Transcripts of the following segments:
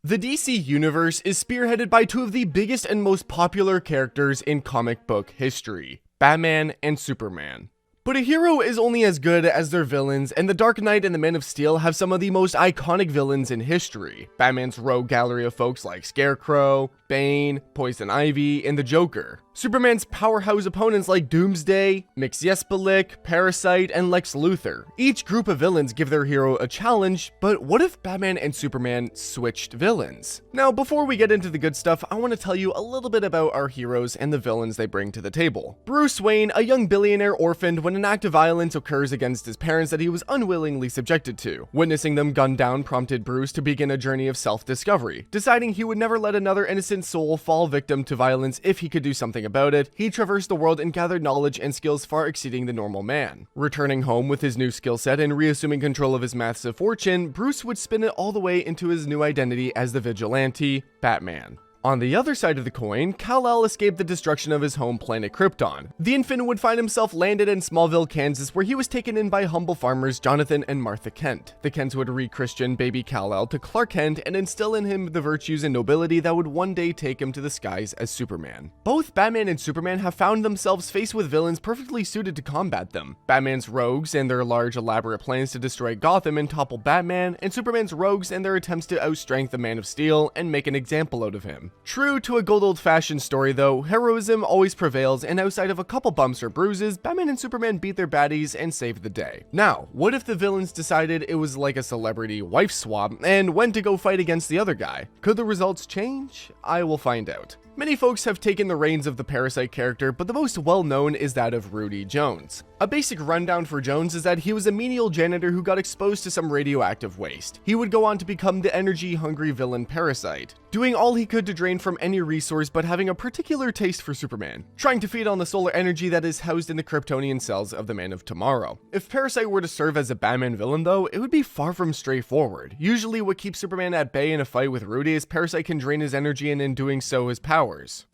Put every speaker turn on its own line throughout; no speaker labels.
The DC Universe is spearheaded by two of the biggest and most popular characters in comic book history, Batman and Superman. But a hero is only as good as their villains, and The Dark Knight and the Man of Steel have some of the most iconic villains in history. Batman's rogue gallery of folks like Scarecrow, Bane, Poison Ivy, and the Joker. Superman's powerhouse opponents like Doomsday, Mxyzptlk, Parasite, and Lex Luthor. Each group of villains give their hero a challenge, but what if Batman and Superman switched villains? Now, before we get into the good stuff, I want to tell you a little bit about our heroes and the villains they bring to the table. Bruce Wayne, a young billionaire orphaned when an act of violence occurs against his parents that he was unwillingly subjected to. Witnessing them gunned down prompted Bruce to begin a journey of self-discovery. Deciding he would never let another innocent soul fall victim to violence if he could do something about it, he traversed the world and gathered knowledge and skills far exceeding the normal man. Returning home with his new skill set and reassuming control of his massive fortune, Bruce would spin it all the way into his new identity as the vigilante, Batman. On the other side of the coin, Kal-El escaped the destruction of his home planet Krypton. The infant would find himself landed in Smallville, Kansas, where he was taken in by humble farmers Jonathan and Martha Kent. The Kents would re-Christian baby Kal-El to Clark Kent and instill in him the virtues and nobility that would one day take him to the skies as Superman. Both Batman and Superman have found themselves faced with villains perfectly suited to combat them. Batman's rogues and their large elaborate plans to destroy Gotham and topple Batman, and Superman's rogues and their attempts to outstrength the Man of Steel and make an example out of him. True to a good old-fashioned story though, heroism always prevails, and outside of a couple bumps or bruises, Batman and Superman beat their baddies and saved the day. Now, what if the villains decided it was like a celebrity wife swap and went to go fight against the other guy? Could the results change? I will find out. Many folks have taken the reins of the Parasite character, but the most well-known is that of Rudy Jones. A basic rundown for Jones is that he was a menial janitor who got exposed to some radioactive waste. He would go on to become the energy-hungry villain Parasite, doing all he could to drain from any resource but having a particular taste for Superman, trying to feed on the solar energy that is housed in the Kryptonian cells of the Man of Tomorrow. If Parasite were to serve as a Batman villain though, it would be far from straightforward. Usually what keeps Superman at bay in a fight with Rudy is Parasite can drain his energy and in doing so his powers.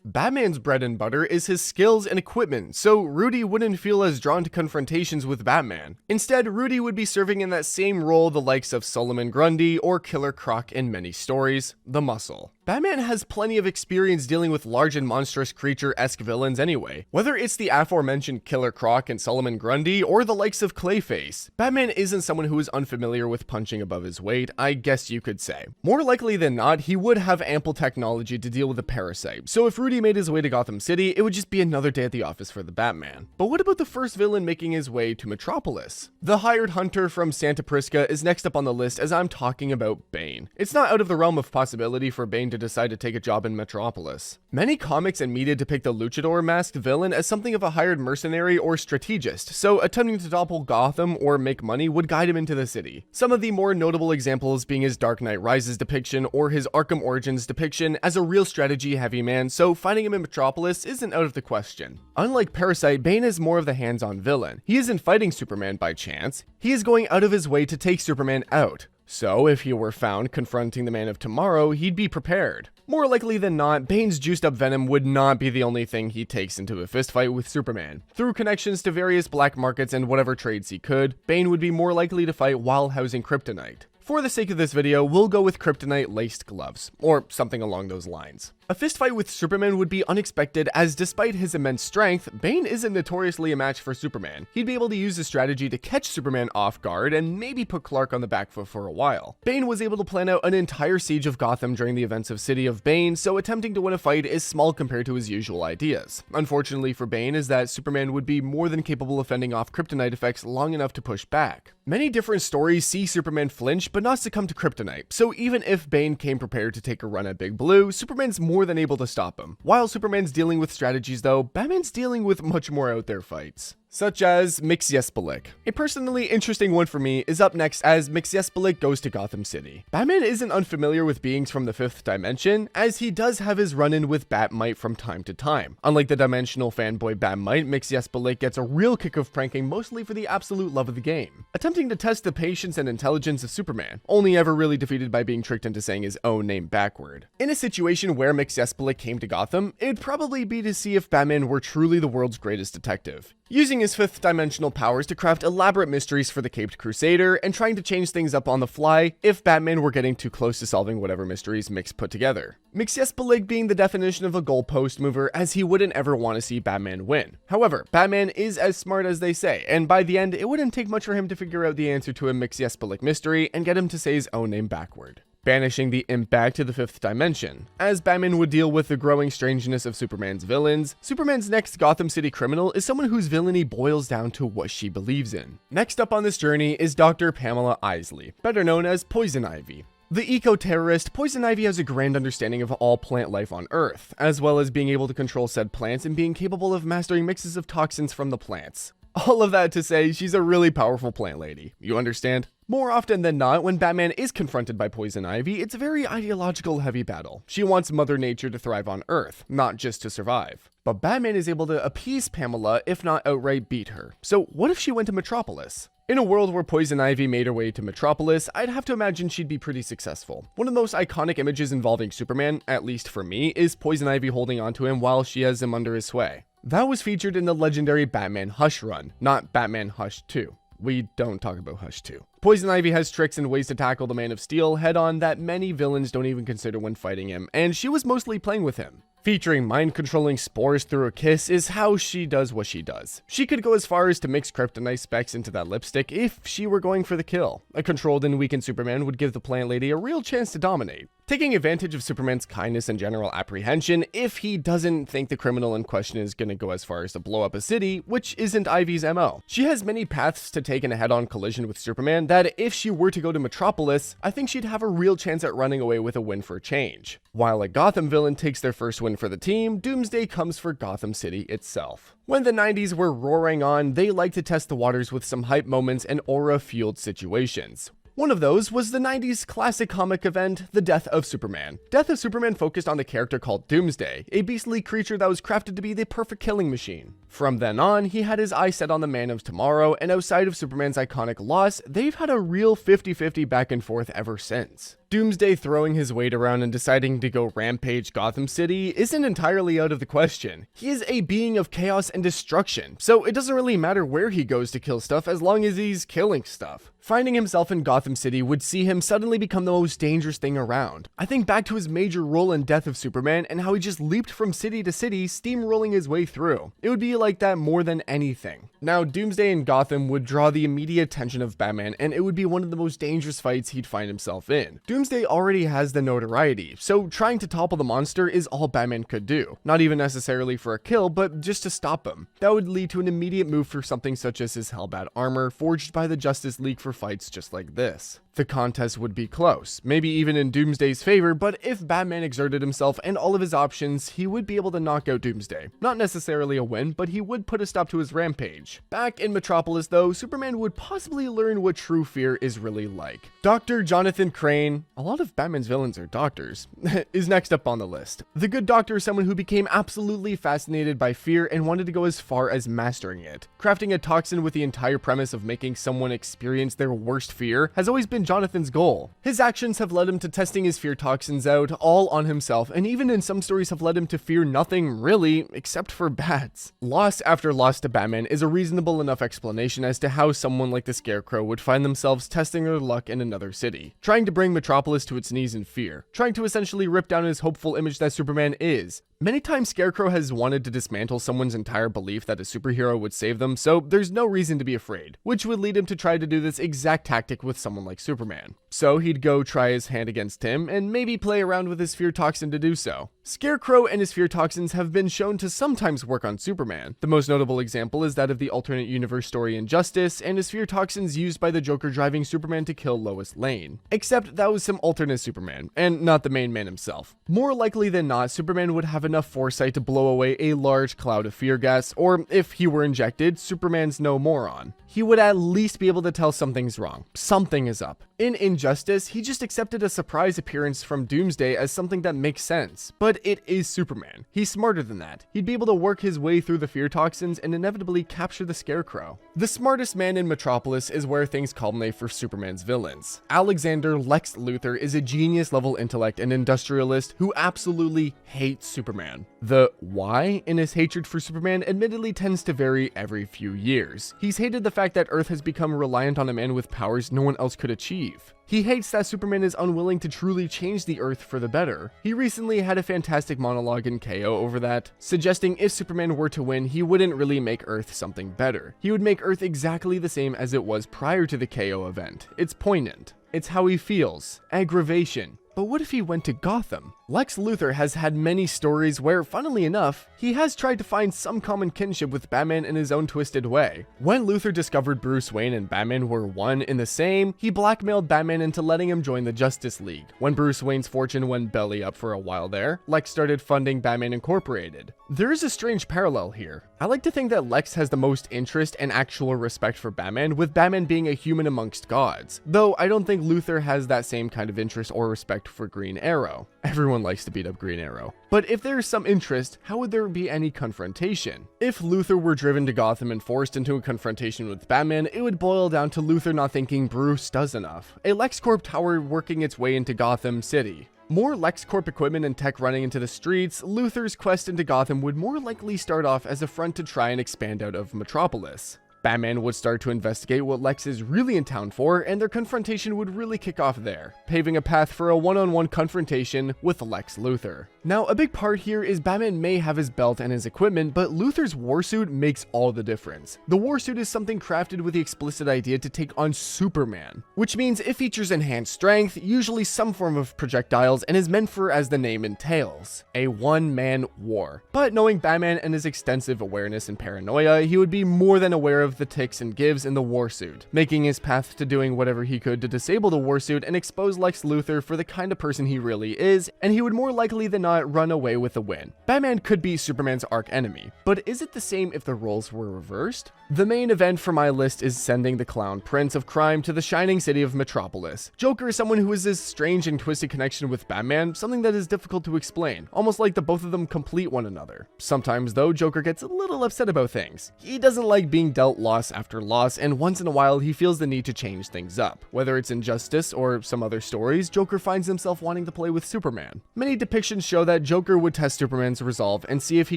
Batman's bread and butter is his skills and equipment, so Rudy wouldn't feel as drawn to confrontations with Batman. Instead, Rudy would be serving in that same role the likes of Solomon Grundy or Killer Croc in many stories, the Muscle. Batman has plenty of experience dealing with large and monstrous creature-esque villains anyway. Whether it's the aforementioned Killer Croc and Solomon Grundy or the likes of Clayface, Batman isn't someone who is unfamiliar with punching above his weight, I guess you could say. More likely than not, he would have ample technology to deal with a Parasite, so if Rudy made his way to Gotham City, it would just be another day at the office for the Batman. But what about the first villain making his way to Metropolis? The hired hunter from Santa Prisca is next up on the list as I'm talking about Bane. It's not out of the realm of possibility for Bane to decide to take a job in Metropolis. Many comics and media depict the luchador masked villain as something of a hired mercenary or strategist, so attempting to topple Gotham or make money would guide him into the city. Some of the more notable examples being his Dark Knight Rises depiction or his Arkham Origins depiction as a real strategy-heavy man, so finding him in Metropolis isn't out of the question. Unlike Parasite, Bane is more of the hands-on villain. He isn't fighting Superman by chance, he is going out of his way to take Superman out. So, if he were found confronting the Man of Tomorrow, he'd be prepared. More likely than not, Bane's juiced up venom would not be the only thing he takes into a fistfight with Superman. Through connections to various black markets and whatever trades he could, Bane would be more likely to fight while housing kryptonite. For the sake of this video, we'll go with kryptonite-laced gloves, or something along those lines. A fistfight with Superman would be unexpected as despite his immense strength, Bane isn't notoriously a match for Superman. He'd be able to use his strategy to catch Superman off guard and maybe put Clark on the back foot for a while. Bane was able to plan out an entire siege of Gotham during the events of City of Bane, so attempting to win a fight is small compared to his usual ideas. Unfortunately for Bane is that Superman would be more than capable of fending off kryptonite effects long enough to push back. Many different stories see Superman flinch but not succumb to kryptonite, so even if Bane came prepared to take a run at Big Blue, Superman's more than able to stop him. While Superman's dealing with strategies though, Batman's dealing with much more out there fights, such as Mxyzptlk. A personally interesting one for me is up next as Mxyzptlk goes to Gotham City. Batman isn't unfamiliar with beings from the 5th dimension, as he does have his run-in with Bat-Mite from time to time. Unlike the dimensional fanboy Bat-Mite, Mxyzptlk gets a real kick of pranking mostly for the absolute love of the game, attempting to test the patience and intelligence of Superman, only ever really defeated by being tricked into saying his own name backward. In a situation where Mxyzptlk came to Gotham, it'd probably be to see if Batman were truly the world's greatest detective. using his fifth dimensional powers to craft elaborate mysteries for the Caped Crusader, and trying to change things up on the fly if Batman were getting too close to solving whatever mysteries Mix put together. Mxyzptlk being the definition of a goalpost mover, as he wouldn't ever want to see Batman win. However, Batman is as smart as they say, and by the end, it wouldn't take much for him to figure out the answer to a Mxyzptlk mystery and get him to say his own name backward, banishing the imp back to the fifth dimension. As Batman would deal with the growing strangeness of Superman's villains, Superman's next Gotham City criminal is someone whose villainy boils down to what she believes in. Next up on this journey is Dr. Pamela Isley, better known as Poison Ivy. The eco-terrorist, Poison Ivy has a grand understanding of all plant life on Earth, as well as being able to control said plants and being capable of mastering mixes of toxins from the plants. All of that to say, she's a really powerful plant lady. You understand? More often than not, when Batman is confronted by Poison Ivy, it's a very ideological heavy battle. She wants Mother Nature to thrive on Earth, not just to survive. But Batman is able to appease Pamela, if not outright beat her. So what if she went to Metropolis? In a world where Poison Ivy made her way to Metropolis, I'd have to imagine she'd be pretty successful. One of the most iconic images involving Superman, at least for me, is Poison Ivy holding onto him while she has him under his sway. That was featured in the legendary Batman Hush run, not Batman Hush 2. We don't talk about Hush 2. Poison Ivy has tricks and ways to tackle the Man of Steel head-on that many villains don't even consider when fighting him, and she was mostly playing with him. Featuring mind-controlling spores through a kiss is how she does what she does. She could go as far as to mix kryptonite specks into that lipstick if she were going for the kill. A controlled and weakened Superman would give the plant lady a real chance to dominate, taking advantage of Superman's kindness and general apprehension if he doesn't think the criminal in question is going to go as far as to blow up a city, which isn't Ivy's MO. She has many paths to take in a head-on collision with Superman that if she were to go to Metropolis, I think she'd have a real chance at running away with a win for a change. While a Gotham villain takes their first win for the team, Doomsday comes for Gotham City itself. When the 90s were roaring on, they liked to test the waters with some hype moments and aura-fueled situations. One of those was the 90s classic comic event, The Death of Superman. Death of Superman focused on the character called Doomsday, a beastly creature that was crafted to be the perfect killing machine. From then on, he had his eye set on the Man of Tomorrow, and outside of Superman's iconic loss, they've had a real 50-50 back and forth ever since. Doomsday throwing his weight around and deciding to go rampage Gotham City isn't entirely out of the question. He is a being of chaos and destruction, so it doesn't really matter where he goes to kill stuff as long as he's killing stuff. Finding himself in Gotham City would see him suddenly become the most dangerous thing around. I think back to his major role in Death of Superman and how he just leaped from city to city, steamrolling his way through. It would be like that more than anything. Now, Doomsday in Gotham would draw the immediate attention of Batman, and it would be one of the most dangerous fights he'd find himself in. Doomsday already has the notoriety, so trying to topple the monster is all Batman could do. Not even necessarily for a kill, but just to stop him. That would lead to an immediate move for something such as his Hellbat armor, forged by the Justice League for fights just like this. The contest would be close, maybe even in Doomsday's favor, but if Batman exerted himself and all of his options, he would be able to knock out Doomsday. Not necessarily a win, but he would put a stop to his rampage. Back in Metropolis though, Superman would possibly learn what true fear is really like. Dr. Jonathan Crane, a lot of Batman's villains are doctors, is next up on the list. The Good Doctor is someone who became absolutely fascinated by fear and wanted to go as far as mastering it. Crafting a toxin with the entire premise of making someone experience their worst fear has always been Jonathan's goal. His actions have led him to testing his fear toxins out all on himself, and even in some stories have led him to fear nothing really except for bats. Loss after loss to Batman is a reasonable enough explanation as to how someone like the Scarecrow would find themselves testing their luck in another city, trying to bring Metropolis to its knees in fear, trying to essentially rip down his hopeful image that Superman is. Many times Scarecrow has wanted to dismantle someone's entire belief that a superhero would save them, so there's no reason to be afraid, which would lead him to try to do this exact tactic with someone like Superman. So he'd go try his hand against him, and maybe play around with his fear toxin to do so. Scarecrow and his fear toxins have been shown to sometimes work on Superman. The most notable example is that of the alternate universe story Injustice, and his fear toxins used by the Joker driving Superman to kill Lois Lane. Except that was some alternate Superman, and not the main man himself. More likely than not, Superman would have enough foresight to blow away a large cloud of fear gas, or if he were injected, Superman's no moron. He would at least be able to tell something's wrong. Something is up. In Injustice, he just accepted a surprise appearance from Doomsday as something that makes sense, but it is Superman. He's smarter than that. He'd be able to work his way through the fear toxins and inevitably capture the Scarecrow. The smartest man in Metropolis is where things culminate for Superman's villains. Alexander Lex Luthor is a genius-level intellect and industrialist who absolutely hates Superman. The why in his hatred for Superman admittedly tends to vary every few years. He's hated the fact that Earth has become reliant on a man with powers no one else could achieve. He hates that Superman is unwilling to truly change the Earth for the better. He recently had a fantastic monologue in KO over that, suggesting if Superman were to win, he wouldn't really make Earth something better. He would make Earth exactly the same as it was prior to the KO event. It's poignant. It's how he feels. Aggravation. But what if he went to Gotham? Lex Luthor has had many stories where, funnily enough, he has tried to find some common kinship with Batman in his own twisted way. When Luthor discovered Bruce Wayne and Batman were one in the same, he blackmailed Batman into letting him join the Justice League. When Bruce Wayne's fortune went belly up for a while there, Lex started funding Batman Incorporated. There is a strange parallel here. I like to think that Lex has the most interest and actual respect for Batman, with Batman being a human amongst gods, though I don't think Luthor has that same kind of interest or respect for Green Arrow. Everyone likes to beat up Green Arrow. But if there is some interest, how would there be any confrontation? If Luthor were driven to Gotham and forced into a confrontation with Batman, it would boil down to Luthor not thinking Bruce does enough. A LexCorp tower working its way into Gotham City. More LexCorp equipment and tech running into the streets, Luthor's quest into Gotham would more likely start off as a front to try and expand out of Metropolis. Batman would start to investigate what Lex is really in town for, and their confrontation would really kick off there, paving a path for a one-on-one confrontation with Lex Luthor. Now, a big part here is Batman may have his belt and his equipment, but Luthor's warsuit makes all the difference. The warsuit is something crafted with the explicit idea to take on Superman, which means it features enhanced strength, usually some form of projectiles, and is meant for, as the name entails, a one-man war. But knowing Batman and his extensive awareness and paranoia, he would be more than aware of the ticks and gives in the warsuit, making his path to doing whatever he could to disable the warsuit and expose Lex Luthor for the kind of person he really is, and he would more likely than not run away with the win. Batman could be Superman's arch enemy, but is it the same if the roles were reversed? The main event for my list is sending the Clown Prince of Crime to the shining city of Metropolis. Joker is someone who has this strange and twisted connection with Batman, something that is difficult to explain, almost like the both of them complete one another. Sometimes though, Joker gets a little upset about things. He doesn't like being dealt loss after loss, and once in a while he feels the need to change things up. Whether it's Injustice or some other stories, Joker finds himself wanting to play with Superman. Many depictions show that Joker would test Superman's resolve and see if he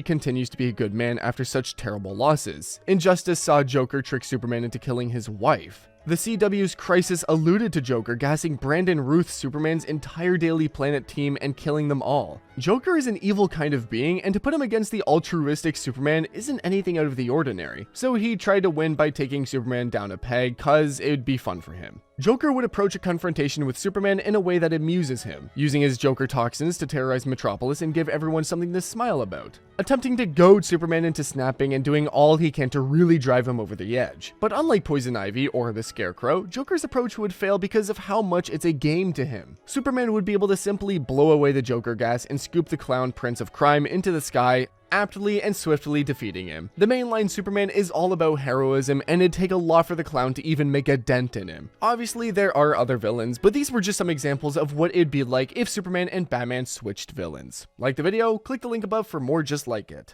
continues to be a good man after such terrible losses. Injustice saw Joker trick Superman into killing his wife. The CW's Crisis alluded to Joker gassing Brandon Routh, Superman's entire Daily Planet team, and killing them all. Joker is an evil kind of being, and to put him against the altruistic Superman isn't anything out of the ordinary, so he tried to win by taking Superman down a peg, cause it'd be fun for him. Joker would approach a confrontation with Superman in a way that amuses him, using his Joker toxins to terrorize Metropolis and give everyone something to smile about, attempting to goad Superman into snapping and doing all he can to really drive him over the edge. But unlike Poison Ivy or the Scarecrow, Joker's approach would fail because of how much it's a game to him. Superman would be able to simply blow away the Joker gas and scoop the Clown Prince of Crime into the sky, aptly and swiftly defeating him. The mainline Superman is all about heroism, and it'd take a lot for the clown to even make a dent in him. Obviously, there are other villains, but these were just some examples of what it'd be like if Superman and Batman switched villains. Like the video, click the link above for more just like it.